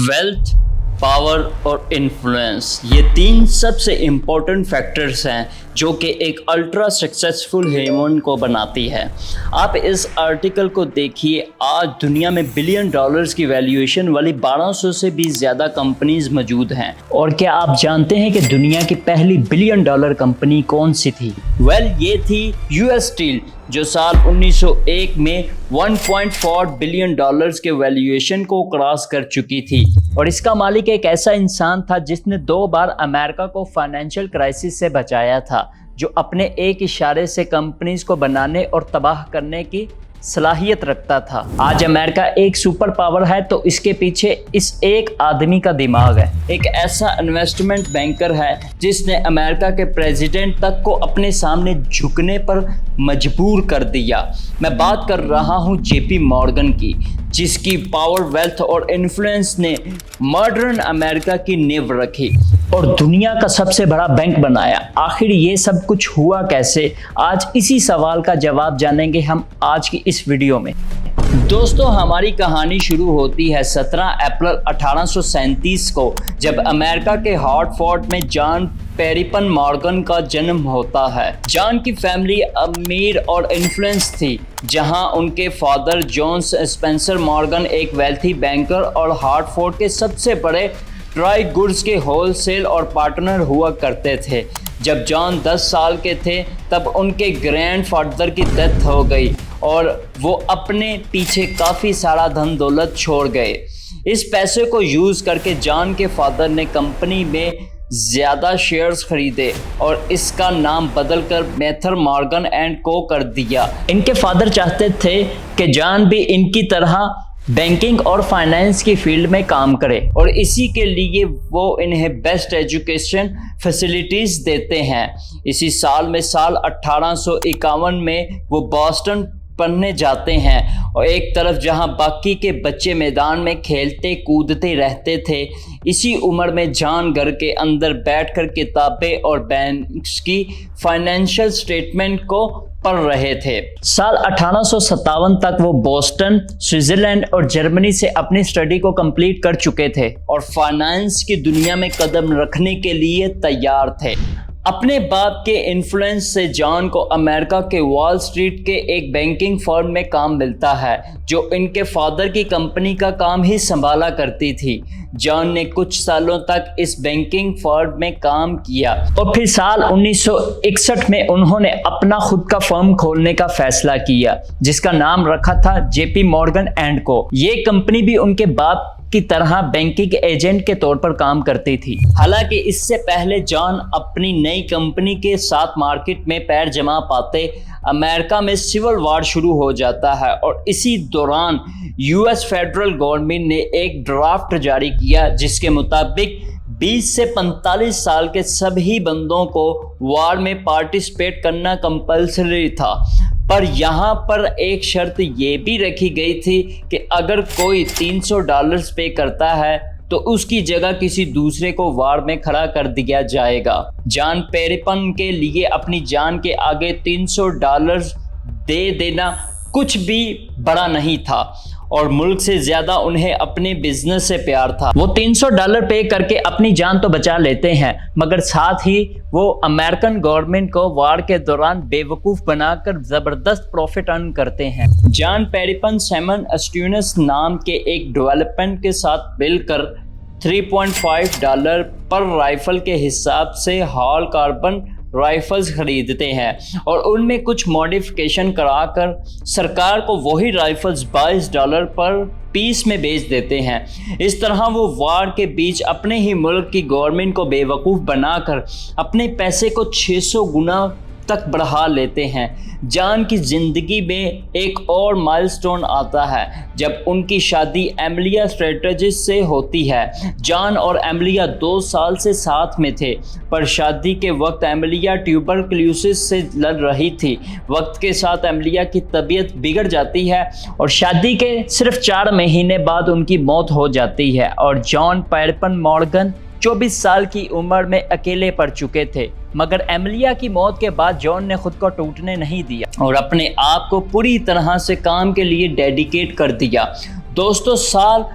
Wealth, power और influence, ये तीन सबसे इम्पोर्टेंट फैक्टर्स हैं जो कि एक अल्ट्रा सक्सेसफुल ह्यूमन को बनाती है। आप इस आर्टिकल को देखिए। आज दुनिया में बिलियन डॉलर्स की वैल्यूएशन वाली 1200 से भी ज़्यादा कंपनीज मौजूद हैं। और क्या आप जानते हैं कि दुनिया की पहली बिलियन डॉलर कंपनी कौन सी थी? ये थी यूएस स्टील, जो साल 1901 में 1.4 बिलियन डॉलर्स के वैल्यूएशन को क्रॉस कर चुकी थी। और इसका मालिक एक ऐसा इंसान था जिसने 2 बार अमेरिका को फाइनेंशियल क्राइसिस से बचाया था, जो अपने एक इशारे से कंपनीज को बनाने और तबाह करने की सलाहियत रखता था। आज अमेरिका एक सुपर पावर है तो इसके पीछे इस एक आदमी का दिमाग है। एक ऐसा इन्वेस्टमेंट बैंकर है जिसने अमेरिका के प्रेसिडेंट तक को अपने सामने झुकने पर मजबूर कर दिया। मैं बात कर रहा हूं जेपी मॉर्गन की, जिसकी पावर, वेल्थ और इन्फ्लुएंस ने मॉडर्न अमेरिका की नींव रखी और दुनिया का सबसे बड़ा बैंक बनाया। आखिर ये सब कुछ हुआ कैसे? आज इसी सवाल का जवाब जानेंगे हम आज की इस वीडियो में। दोस्तों, हमारी कहानी शुरू होती है 17 अप्रैल 1837 को, जब अमेरिका के हार्टफोर्ड में जॉन पेरिपन मॉर्गन का जन्म होता है। जॉन की फैमिली अमीर और इन्फ्लुएंस थी, जहां उनके फादर जॉन स्पेंसर मॉर्गन एक वेल्थी बैंकर और हार्टफोर्ड के सबसे बड़े ड्राई गुड्स के होलसेल और पार्टनर हुआ करते थे। जब जॉन 10 साल के थे तब उनके ग्रैंडफादर की डेथ हो गई और वो अपने पीछे काफ़ी सारा धन दौलत छोड़ गए। इस पैसे को यूज़ करके जॉन के फादर ने कंपनी में ज़्यादा शेयर्स खरीदे और इसका नाम बदलकर मैथर मॉर्गन एंड को कर दिया। इनके फादर चाहते थे कि जॉन भी इनकी तरह बैंकिंग और फाइनेंस की फील्ड में काम करे और इसी के लिए वो इन्हें बेस्ट एजुकेशन फैसिलिटीज देते हैं। इसी साल 1851 में वो बॉस्टन पढ़ने जाते हैं और एक तरफ जहां बाकी के बच्चे मैदान में खेलते कूदते रहते थे, इसी उम्र में जॉन घर के अंदर बैठकर किताबें और बैंक्स की फाइनेंशियल स्टेटमेंट को पढ़ रहे थे। साल 1857 तक वो बोस्टन, स्विट्जरलैंड और जर्मनी से अपनी स्टडी को कंप्लीट कर चुके थे और फाइनेंस की दुनिया में कदम रखने के लिए तैयार थे। अपने बाप के इन्फ्लुएंस से जॉन को अमेरिका के वॉल स्ट्रीट के एक बैंकिंग फर्म में काम मिलता है, जो इनके फादर की कंपनी का काम ही संभाला करती थी। जॉन ने कुछ सालों तक इस बैंकिंग फर्म में काम किया और फिर साल 1961 में उन्होंने अपना खुद का फर्म खोलने का फैसला किया, जिसका नाम रखा था जेपी मॉर्गन एंड को। ये कंपनी भी उनके बाप की तरह बैंकिंग एजेंट के तौर पर काम करती थी। हालांकि इससे पहले जॉन अपनी नई कंपनी के साथ मार्केट में पैर जमा पाते, अमेरिका में सिविल वॉर शुरू हो जाता है और इसी दौरान यूएस फेडरल गवर्नमेंट ने एक ड्राफ्ट जारी किया, जिसके मुताबिक 20 से 45 साल के सभी बंदों को वॉर में पार्टिसिपेट करना कंपल्सरी था। पर यहाँ पर एक शर्त ये भी रखी गई थी कि अगर कोई $300 पे करता है तो उसकी जगह किसी दूसरे को वार में खड़ा कर दिया जाएगा। जॉन पेरिपन के लिए अपनी जान के आगे $300 दे देना कुछ भी बड़ा नहीं था और मुल्क से ज्यादा उन्हें अपने बिजनेस से प्यार था। वो $300 पे करके अपनी जान तो बचा लेते हैं, मगर साथ ही वो अमेरिकन गवर्नमेंट को वार के दौरान बेवकूफ़ बनाकर ज़बरदस्त प्रॉफिट अर्न करते हैं। जॉन पेरिपन सैमन एस्ट्यूनस नाम के एक डेवलपमेंट के साथ मिलकर $3.5 पर राइफल के हिसाब से हॉल कार्बन राइफल्स खरीदते हैं और उनमें कुछ मॉडिफिकेशन कराकर सरकार को वही राइफल्स $22 पर पीस में बेच देते हैं। इस तरह वो वार के बीच अपने ही मुल्क की गवर्नमेंट को बेवकूफ़ बनाकर अपने पैसे को 600 गुना तक बढ़ा लेते हैं। जॉन की ज़िंदगी में एक और माइलस्टोन आता है जब उनकी शादी एमिलिया स्ट्रेटेजिस से होती है। जॉन और एमिलिया 2 साल से साथ में थे, पर शादी के वक्त एमिलिया ट्यूबरक्लोसिस से लड़ रही थी। वक्त के साथ एमिलिया की तबीयत बिगड़ जाती है और शादी के सिर्फ 4 महीने बाद उनकी मौत हो जाती है और जॉन पेरिपन मॉर्गन 24 साल की उम्र में अकेले पड़ चुके थे। मगर एमिलिया की मौत के बाद जॉन ने खुद को टूटने नहीं दिया और अपने आप को पूरी तरह से काम के लिए डेडिकेट कर दिया। दोस्तों, साल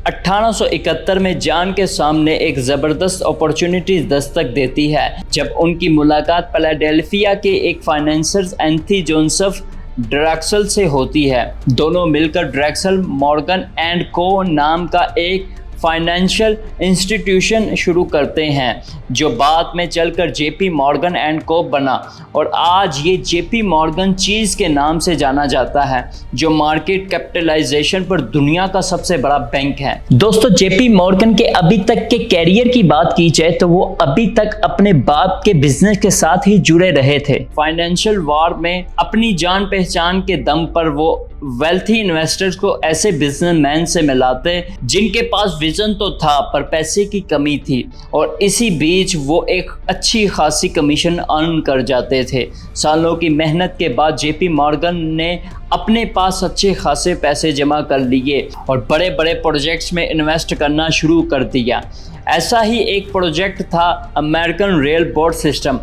1871 में जॉन के सामने एक ज़बरदस्त अपॉर्चुनिटी दस्तक देती है जब उनकी मुलाकात फिलाडेल्फिया के एक फाइनेंसर एंथनी जोसेफ ड्रेक्सल से होती है। दोनों मिलकर ड्रेक्सल मॉर्गन एंड को नाम का एक फाइनेंशियल इंस्टीट्यूशन शुरू करते हैं जो बाद में चलकर जेपी मॉर्गन एंड को बना और आज ये जेपी मॉर्गन चीज़ के नाम से जाना जाता है जो मार्केट कैपिटलाइजेशन पर दुनिया का सबसे बड़ा बैंक है। दोस्तों, जेपी मॉर्गन के अभी तक के कैरियर की बात की जाए तो वो अभी तक अपने बाप के बिजनेस के साथ ही जुड़े रहे थे। फाइनेंशियल वॉर में अपनी जान पहचान के दम पर वो वेल्थी इन्वेस्टर्स को ऐसे बिजनेसमैन से मिलाते जिनके पास विजन तो था पर पैसे की कमी थी और इसी बीच वो एक अच्छी खासी कमीशन अर्न कर जाते थे। सालों की मेहनत के बाद जेपी मॉर्गन ने अपने पास अच्छे खासे पैसे जमा कर लिए और बड़े बड़े प्रोजेक्ट्स में इन्वेस्ट करना शुरू कर दिया। ऐसा ही एक प्रोजेक्ट था American rail board system.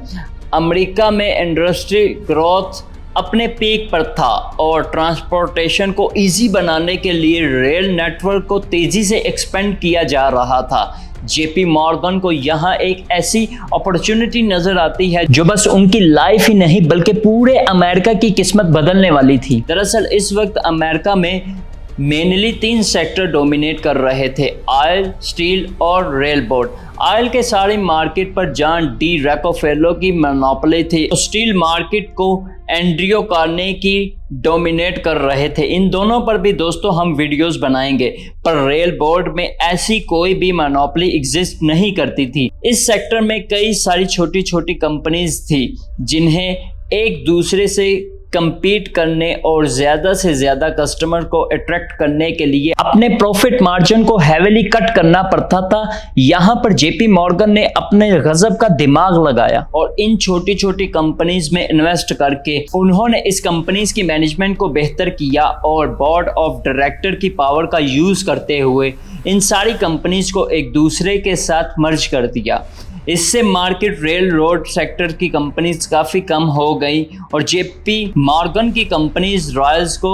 America में इंडस्ट्री ग्रोथ अपने पीक पर था और ट्रांसपोर्टेशन को इजी बनाने के लिए रेल नेटवर्क को तेज़ी से एक्सपेंड किया जा रहा था। जेपी मॉर्गन को यहाँ एक ऐसी अपॉर्चुनिटी नज़र आती है जो बस उनकी लाइफ ही नहीं बल्कि पूरे अमेरिका की किस्मत बदलने वाली थी। दरअसल इस वक्त अमेरिका में मेनली 3 सेक्टर डोमिनेट कर रहे थे, ऑयल, स्टील और रेल बोर्ड। ऑयल के सारी मार्केट पर जॉन डी रॉकफेलर की मोनोपोली थी तो स्टील मार्केट को एंड्रियो कार्नेगी डोमिनेट कर रहे थे। इन दोनों पर भी दोस्तों हम वीडियोस बनाएंगे, पर रेल बोर्ड में ऐसी कोई भी मोनोपोली एग्जिस्ट नहीं करती थी। इस सेक्टर में कई सारी छोटी छोटी कंपनीज थी जिन्हें एक दूसरे से कंपीट करने और ज़्यादा से ज़्यादा कस्टमर को अट्रैक्ट करने के लिए अपने प्रॉफिट मार्जिन को हेविली कट करना पड़ता था। यहाँ पर जेपी मॉर्गन ने अपने गजब का दिमाग लगाया और इन छोटी छोटी कंपनीज में इन्वेस्ट करके उन्होंने इस कंपनीज की मैनेजमेंट को बेहतर किया और बोर्ड ऑफ डायरेक्टर की पावर का यूज़ करते हुए इन सारी कंपनीज को एक दूसरे के साथ मर्ज कर दिया। इससे मार्केट रेल रोड सेक्टर की कंपनीज काफ़ी कम हो गई और जेपी मॉर्गन की कंपनीज रॉयल्स को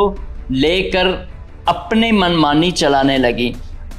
लेकर अपने मनमानी चलाने लगी।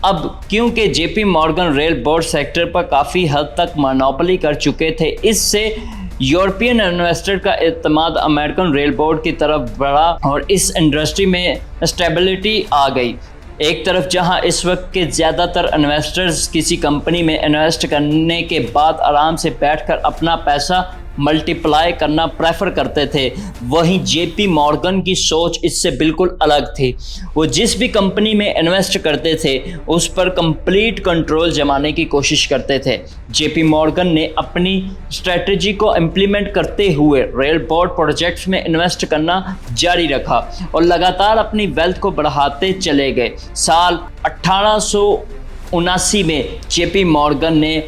अब क्योंकि JP Morgan rail board sector पर काफ़ी हद तक मोनोपोली कर चुके थे, इससे यूरोपियन इन्वेस्टर का एतमाद अमेरिकन रेल बोर्ड की तरफ बढ़ा और इस इंडस्ट्री में स्टेबिलिटी आ गई। एक तरफ जहां इस वक्त के ज़्यादातर इन्वेस्टर्स किसी कंपनी में इन्वेस्ट करने के बाद आराम से बैठकर अपना पैसा मल्टीप्लाई करना प्रेफर करते थे, वहीं जेपी मॉर्गन की सोच इससे बिल्कुल अलग थी। वो जिस भी कंपनी में इन्वेस्ट करते थे उस पर कंप्लीट कंट्रोल जमाने की कोशिश करते थे। जेपी मॉर्गन ने अपनी स्ट्रेटजी को इम्प्लीमेंट करते हुए रेल बोर्ड प्रोजेक्ट्स में इन्वेस्ट करना जारी रखा और लगातार अपनी वेल्थ को बढ़ाते चले गए। साल 1879 में जेपी मॉर्गन ने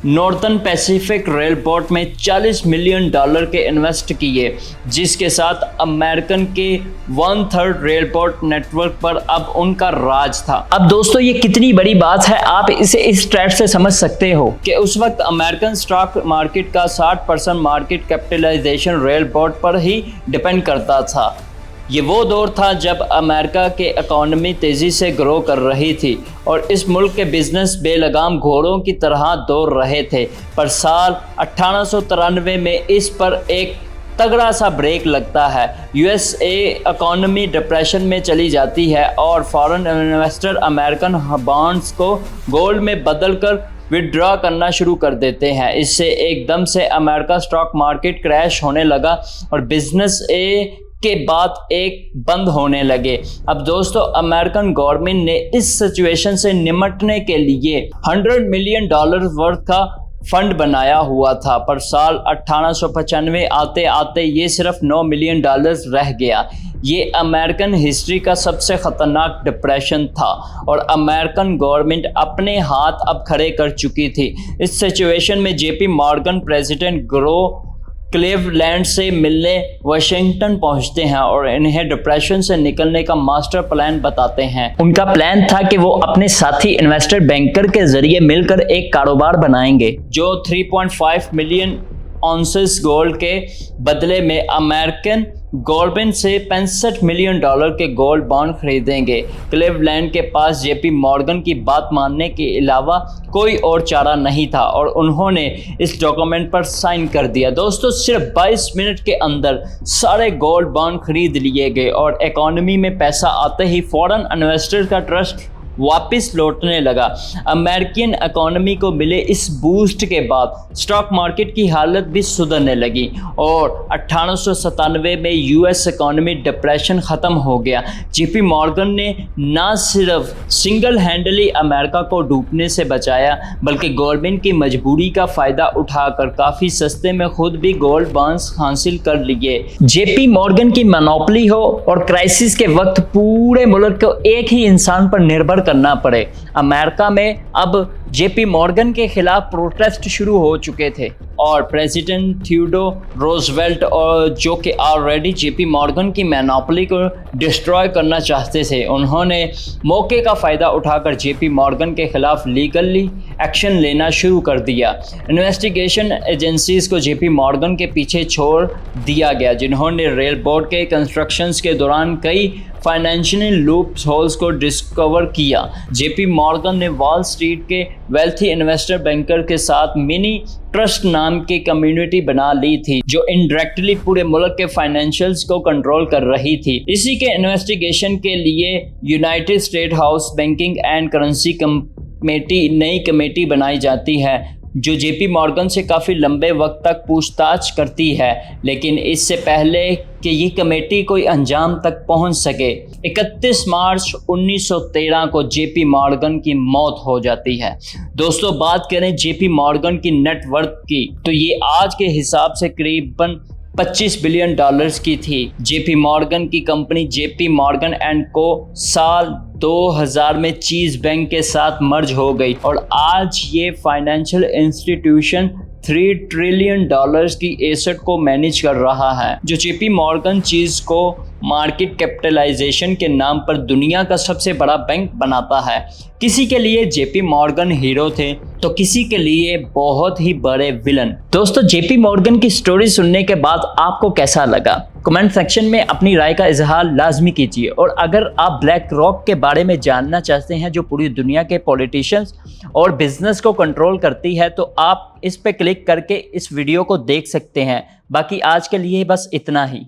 नॉर्दर्न पैसिफिक रेल बोर्ड में $40 मिलियन के इन्वेस्ट किए, जिसके साथ अमेरिकन के 1/3 रेल बोर्ड नेटवर्क पर अब उनका राज था। अब दोस्तों, ये कितनी बड़ी बात है आप इसे इस ट्रेड से समझ सकते हो कि उस वक्त अमेरिकन स्टॉक मार्केट का 60% मार्केट कैपिटलाइजेशन रेल बोर्ड पर ही डिपेंड करता था। ये वो दौर था जब अमेरिका के इकॉनमी तेज़ी से ग्रो कर रही थी और इस मुल्क के बिजनेस बेलगाम घोड़ों की तरह दौड़ रहे थे। पर साल 1893 में इस पर एक तगड़ा सा ब्रेक लगता है। यूएसए इकॉनमी डिप्रेशन में चली जाती है और फॉरेन इन्वेस्टर अमेरिकन बॉन्ड्स को गोल्ड में बदलकर विड्रॉ करना शुरू कर देते हैं। इससे एकदम से अमेरिका स्टॉक मार्केट क्रैश होने लगा और बिजनेस के बाद एक बंद होने लगे। अब दोस्तों, अमेरिकन गवर्नमेंट ने इस सिचुएशन से निपटने के लिए $100 मिलियन वर्थ का फंड बनाया हुआ था, पर साल 1895 आते आते ये सिर्फ $9 मिलियन रह गया। ये अमेरिकन हिस्ट्री का सबसे ख़तरनाक डिप्रेशन था और अमेरिकन गवर्नमेंट अपने हाथ अब खड़े कर चुकी थी। इस सिचुएशन में JP Morgan president grow Cleveland से मिलने वाशिंगटन पहुंचते हैं और इन्हें डिप्रेशन से निकलने का मास्टर प्लान बताते हैं। उनका प्लान था कि वो अपने साथी इन्वेस्टर बैंकर के जरिए मिलकर एक कारोबार बनाएंगे जो $3.5 मिलियन ऑन्सेस गोल्ड के बदले में अमेरिकन गवर्नमेंट से $65 मिलियन के गोल्ड बॉन्ड खरीदेंगे। क्लीवलैंड के पास जेपी मॉर्गन की बात मानने के अलावा कोई और चारा नहीं था और उन्होंने इस डॉक्यूमेंट पर साइन कर दिया। दोस्तों, सिर्फ 22 मिनट के अंदर सारे गोल्ड बॉन्ड खरीद लिए गए और इकोनॉमी में पैसा आते ही फॉरेन इन्वेस्टर का ट्रस्ट वापस लौटने लगा। अमेरिकन इकोनॉमी को मिले इस बूस्ट के बाद स्टॉक मार्केट की हालत भी सुधरने लगी और 1897 में यूएस इकोनॉमी डिप्रेशन ख़त्म हो गया। जेपी मॉर्गन ने न सिर्फ सिंगल हैंडली अमेरिका को डूबने से बचाया बल्कि गवर्नमेंट की मजबूरी का फ़ायदा उठाकर काफ़ी सस्ते में खुद भी गोल्ड बॉन्ड्स हासिल कर लिए। जेपी मॉर्गन की मोनोपोली हो और क्राइसिस के वक्त पूरे मुल्क को एक ही इंसान पर निर्भर करना पड़े। अमेरिका में अब जेपी मॉर्गन के खिलाफ प्रोटेस्ट शुरू हो चुके थे और प्रेसिडेंट थियोडोर रूजवेल्ट और जो कि ऑलरेडी जेपी मॉर्गन की मोनोपोली को डिस्ट्रॉय करना चाहते थे, उन्होंने मौके का फ़ायदा उठाकर जेपी मॉर्गन के खिलाफ लीगली एक्शन लेना शुरू कर दिया। इन्वेस्टिगेशन एजेंसीज को जेपी मॉर्गन के पीछे छोड़ दिया गया, जिन्होंने रेल बोर्ड के कंस्ट्रक्शंस के दौरान कई फाइनेंशियल लूप होल्स को डिस्कवर किया। जेपी मॉर्गन ने वॉल स्ट्रीट के वेल्थी इन्वेस्टर बैंकर के साथ मिनी ट्रस्ट नाम की कम्युनिटी बना ली थी जो इनडायरेक्टली पूरे मुल्क के फाइनेंशियल्स को कंट्रोल कर रही थी। इसी के इन्वेस्टिगेशन के लिए United state house banking and currency committee नई कमेटी बनाई जाती है जो जेपी मॉर्गन से काफ़ी लंबे वक्त तक पूछताछ करती है, लेकिन इससे पहले कि ये कमेटी कोई अंजाम तक पहुंच सके 31 मार्च 1913 को जेपी मॉर्गन की मौत हो जाती है। दोस्तों, बात करें जेपी मॉर्गन की नेटवर्थ की तो ये आज के हिसाब से करीबन $25 बिलियन की थी। जेपी मॉर्गन की कंपनी जेपी मॉर्गन एंड को साल 2000 में चीज बैंक के साथ मर्ज हो गई और आज ये फाइनेंशियल इंस्टीट्यूशन $3 ट्रिलियन की एसेट को मैनेज कर रहा है, जो जेपी मॉर्गन चीज को मार्केट कैपिटलाइजेशन के नाम पर दुनिया का सबसे बड़ा बैंक बनाता है। किसी के लिए जेपी मॉर्गन हीरो थे तो किसी के लिए बहुत ही बड़े विलन। दोस्तों, जेपी मॉर्गन की स्टोरी सुनने के बाद आपको कैसा लगा? कमेंट सेक्शन में अपनी राय का इजहार लाजमी कीजिए और अगर आप ब्लैक रॉक के बारे में जानना चाहते हैं जो पूरी दुनिया के पॉलिटिशियंस और बिजनेस को कंट्रोल करती है तो आप इस पे क्लिक करके इस वीडियो को देख सकते हैं। बाकी आज के लिए बस इतना ही।